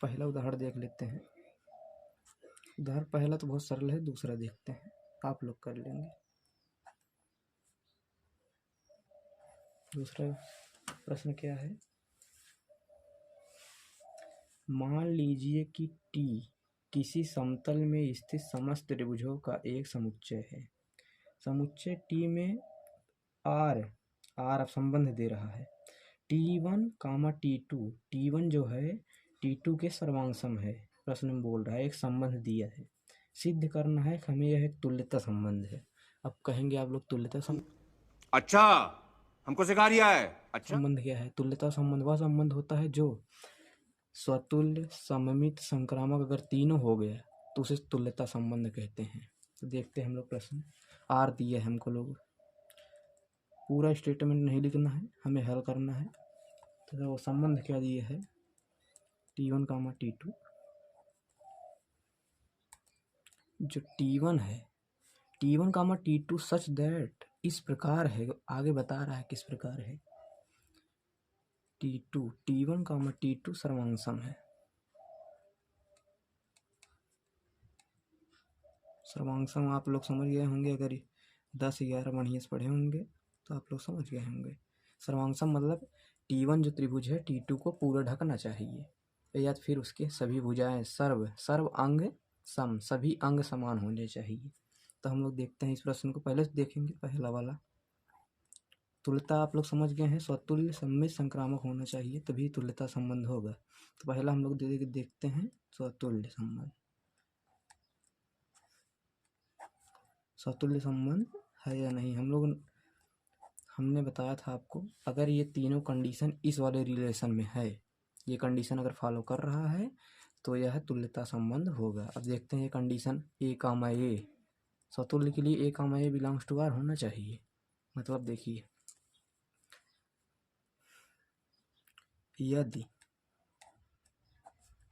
पहला उदाहरण देख लेते हैं। उदाहरण पहला तो बहुत सरल है, दूसरा देखते हैं, आप लोग कर लेंगे। दूसरा प्रश्न क्या है? मान लीजिए कि टी किसी समतल में स्थित समस्त त्रिभुजों का एक समुच्चय है। समुच्चय टी में आर संबंध दे रहा है। T1, T2, T1 जो है T2 के सर्वांग है। प्रश्न में बोल रहा है एक संबंध दिया है, सिद्ध करना है हमें, यह एक तुल्यता संबंध है। अब कहेंगे आप लोग तुल्यता संबंध, अच्छा हमको सिखा रिया है। अच्छा, संबंध क्या है? तुल्यता संबंध वह संबंध होता है जो स्वतुल्य, सममित, संक्रामक अगर तीनों हो गया तो उसे तुल्यता संबंध कहते हैं। तो देखते हैं हम लोग प्रश्न। आर दिया है हमको, लोग पूरा स्टेटमेंट नहीं लिखना है, हमें हल करना है। तो वो संबंध क्या दिए है? T1, T2, जो T1 है, T1, T2 सच दैट इस प्रकार है, आगे बता रहा है किस प्रकार है। T1, T2 सर्वांग है। सर्वांग आप लोग समझ गए होंगे, अगर 10-11 बढ़िया से पढ़े होंगे तो आप लोग समझ गए होंगे। सर्वांग मतलब T1 जो त्रिभुज है T2 को पूरा ढकना चाहिए, या फिर उसके सभी भुजाएं सर्व अंग सम, सभी अंग समान होने चाहिए। तो हम लोग देखते हैं इस प्रश्न को, पहले देखेंगे पहला वाला। तुल्यता आप लोग समझ गए हैं, स्वतुल्य, सममित, संक्रामक होना चाहिए तभी तुल्यता संबंध होगा। तो पहला हम लोग देखते हैं स्वतुल्य संबंध। स्वतुल्य संबंध है या नहीं, हमने बताया था आपको, अगर ये तीनों कंडीशन इस वाले रिलेशन में है, ये कंडीशन अगर फॉलो कर रहा है तो यह तुल्यता संबंध होगा। अब देखते हैं ये कंडीशन A, स्वतुल्य के लिए A, बिलोंग्स टू आर होना चाहिए। मतलब देखिए, यदि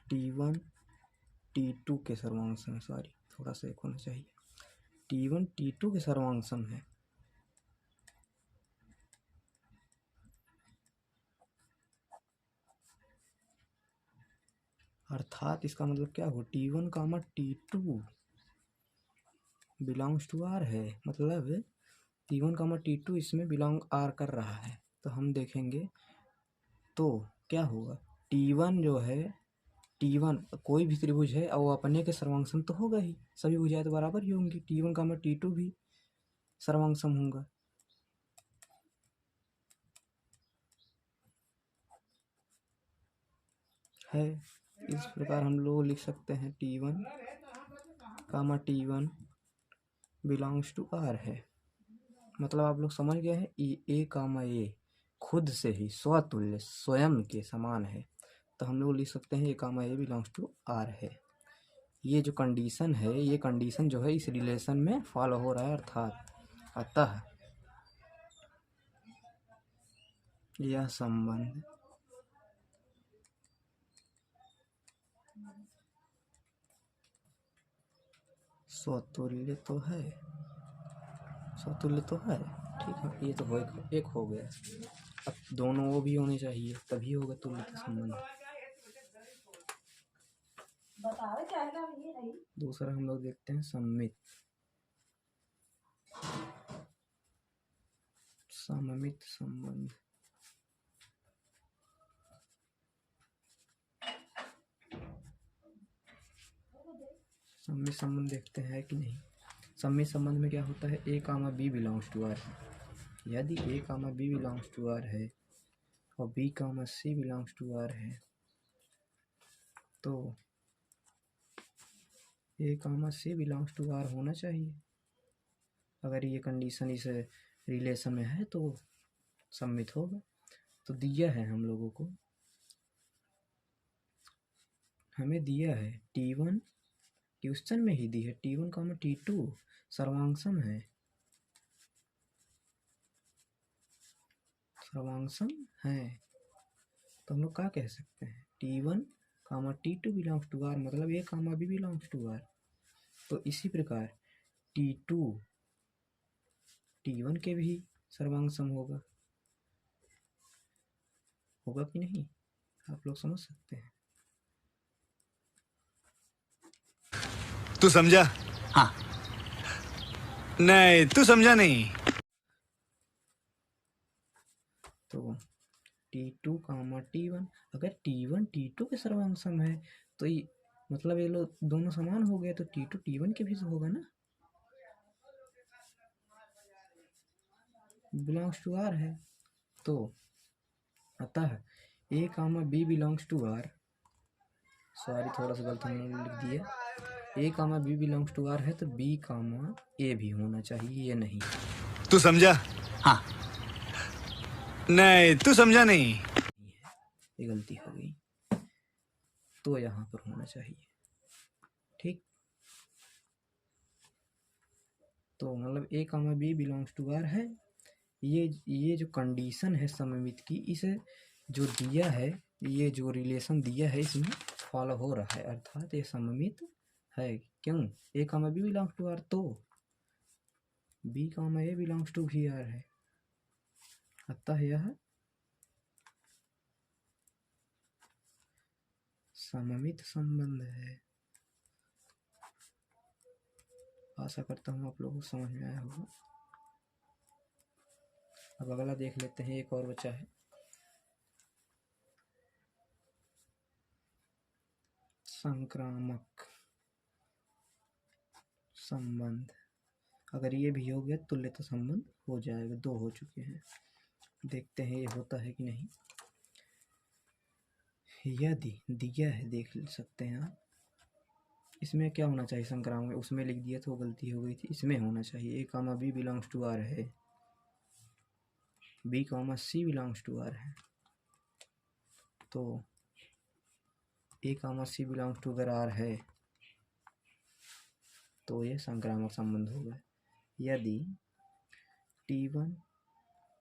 T1 T2 के सर्वांग सम, सॉरी थोड़ा सा एक होना चाहिए, T1 T2 के सर्वांग सम है, अर्थात इसका मतलब क्या हो, T1, T2 belongs to R है, मतलब T1, T2 इसमें बिलोंग आर कर रहा है। तो हम देखेंगे तो क्या होगा, T1 जो है, T1 कोई भी त्रिभुज है और वो अपने के सर्वांग तो होगा ही, सभी भुजाएं तो बराबर ही होंगी। T1, T2 भी सर्वांग होगा। है इस प्रकार हम लोग लिख सकते हैं T1, T1 belongs to R है। मतलब आप लोग समझ गए हैं, A, खुद से ही स्वतुल्य, स्वयं के समान है। तो हम लोग लिख सकते हैं A, बिलोंग्स टू आर है। ये जो कंडीशन है, ये कंडीशन जो है इस रिलेशन में फॉलो हो रहा है, अर्थात अतः यह संबंध स्वतुल्य तो है, स्वतुल्य तो है। ठीक है, ये तो एक हो गया। अब दोनों वो भी होने चाहिए तभी होगा तुल्यता संबंध। दूसरा हम लोग देखते हैं सममित संबंध। सममित संबंध देखते हैं कि नहीं। सममित संबंध में क्या होता है, A, B belongs to R है। यदि A, B belongs to R है और B, C belongs to R है, तो A, C belongs to R होना चाहिए। अगर ये कंडीशन इस रिलेशन में है तो सम्मित होगा। तो दिया है हम लोगों को, हमें दिया है T1, क्वेश्चन में ही दी है T1, T2 सर्वांग है, सर्वांग है। तो हम लोग क्या कह सकते हैं, T1, T2 belongs to R, मतलब A, B belongs to R. तो इसी प्रकार T2 T1 के भी सर्वांग होगा, होगा कि नहीं, आप लोग समझ सकते हैं। तू समझा? हाँ। नहीं, तू समझा नहीं। तो T2 कामा T1, अगर T1 T2 के सर्वांग सम है तो ये मतलब ये लोग दोनों समान हो गए, तो T2 T1 के भी तो होगा ना, बिलोंग्स टू R है। तो अतः A comma B belongs to R, sorry थोड़ा सा गलत हमने लिख दिया, A comma B belongs to R है तो B कामा A भी होना चाहिए, ये नहीं। तू समझा? हाँ। नहीं, तू समझा नहीं। ये गलती हो गई, तो यहाँ पर होना चाहिए, ठीक। तो मतलब A comma B belongs to R है, ये जो कंडीशन है सममित की, इसे जो दिया है, ये जो रिलेशन दिया है इसमें फॉलो हो रहा है, अर्थात ये सममित है। क्यों? A comma B belongs to R, तो B comma A belongs to भी R है, अतः यह सममित संबंध है। आशा करता हूँ आप लोगों को समझ में आया होगा। अब अगला देख लेते हैं, एक और बचा है, संक्रामक संबंध। अगर ये भी हो गया तुल्यता संबंध हो जाएगा, दो हो चुके हैं। देखते हैं ये होता है कि नहीं। यदि दिया है, देख सकते हैं आप, इसमें क्या होना चाहिए संक्रामक, उसमें लिख दिया तो गलती हो गई थी, इसमें होना चाहिए A comma B belongs to R है, B comma C belongs to R है, तो A comma C belongs to अगर R है तो ये संक्रामक संबंध होगा। यदि T1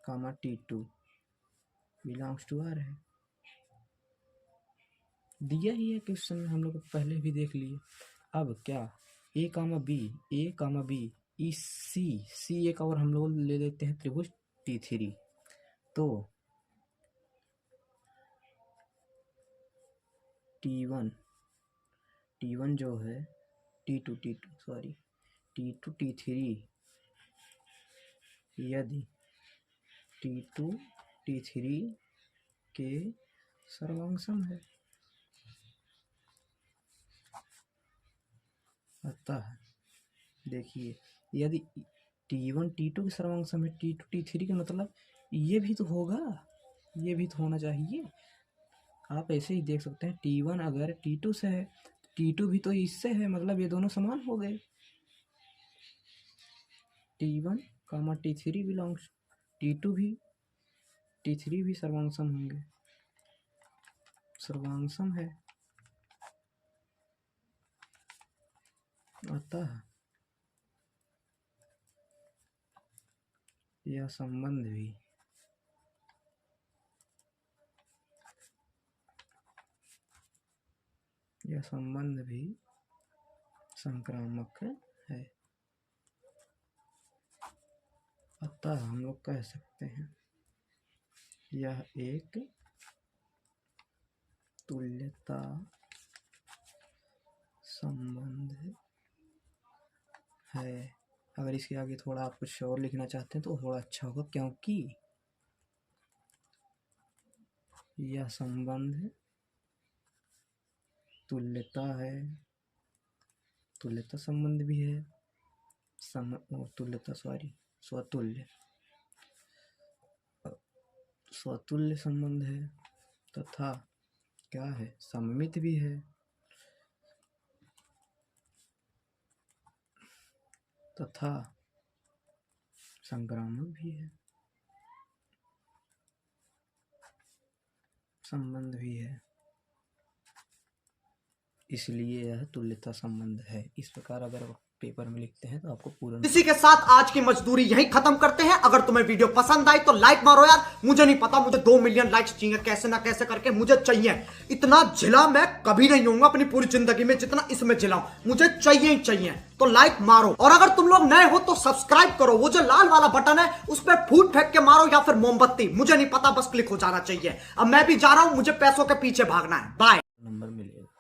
comma T2 belongs to R है, दिया ही है क्वेश्चन में, हम लोग पहले भी देख लिए। अब क्या A comma B E C एक और हम लोग ले लेते हैं त्रिभुज T3, तो T1 जो है T2 T3, यदि T2 T3 के सर्वांग सम है, अतः देखिए यदि T1 T2 के सर्वांग सम है, T2 T3 के मतलब ये भी तो होगा, ये भी तो होना चाहिए। आप ऐसे ही देख सकते हैं, T1 अगर T2 से है, T2 भी तो इससे है, मतलब ये दोनों समान हो गए। T1 कामा T3 बिलोंग्स, T2 भी T3 भी सर्वांग सम होंगे, सर्वांग सम है, अतः यह संबंध भी संक्रामक है। अतः हम लोग कह सकते हैं यह एक तुल्यता संबंध है। अगर इसके आगे थोड़ा आप कुछ और लिखना चाहते हैं तो थोड़ा अच्छा होगा, क्योंकि यह संबंध तुल्यता है, तुल्यता संबंध भी है, स्वतुल्य संबंध है, तथा क्या है, सममित भी है, तथा संक्रामक भी है, संबंध भी है, इसलिए यह तुल्यता संबंध है। इस प्रकार अगर आप पेपर में लिखते हैं तो आपको पूरा। इसी के साथ आज की मजदूरी यहीं खत्म करते हैं। अगर तुम्हें वीडियो पसंद आई तो लाइक मारो यार। मुझे नहीं पता, मुझे 2 मिलियन लाइक्स चाहिए, कैसे ना कैसे करके मुझे चाहिए। इतना झिला मैं कभी नहीं होऊंगा अपनी पूरी जिंदगी में जितना इसमें झिलाऊं, मुझे चाहिए ही चाहिए। तो लाइक मारो, और अगर तुम लोग नए हो तो सब्सक्राइब करो। वो जो लाल वाला बटन है उस पर फूट फेंक के मारो या फिर मोमबत्ती, मुझे नहीं पता, बस क्लिक हो जाना चाहिए। अब मैं भी जा रहा हूं, मुझे पैसों के पीछे भागना है। बाय। नंबर मिलेगा।